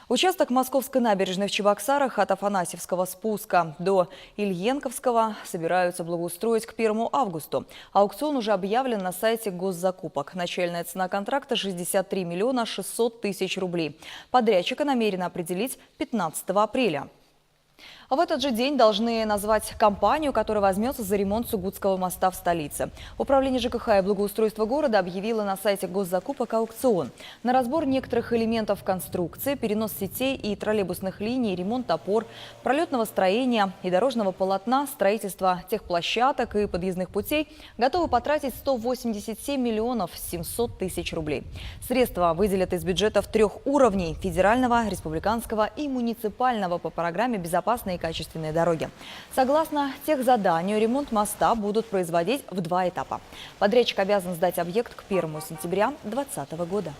Участок Московской набережной в Чебоксарах от Афанасьевского спуска до Ильенковского собираются благоустроить к 1 августа. Аукцион уже объявлен на сайте госзакупок. Начальная цена контракта – 63 миллиона 600 тысяч рублей. Подрядчика намерены определить 15 апреля. А в этот же день должны назвать компанию, которая возьмется за ремонт Сугутского моста в столице. Управление ЖКХ и благоустройства города объявило на сайте госзакупок аукцион. На разбор некоторых элементов конструкции, перенос сетей и троллейбусных линий, ремонт опор, пролетного строения и дорожного полотна, строительство техплощадок и подъездных путей готовы потратить 187 миллионов 700 тысяч рублей. Средства выделят из бюджетов 3 уровней – федерального, республиканского и муниципального по программе «Безопасные и качественные дороги». Согласно техзаданию, ремонт моста будут производить в 2 этапа. Подрядчик обязан сдать объект к 1 сентября 2020 года.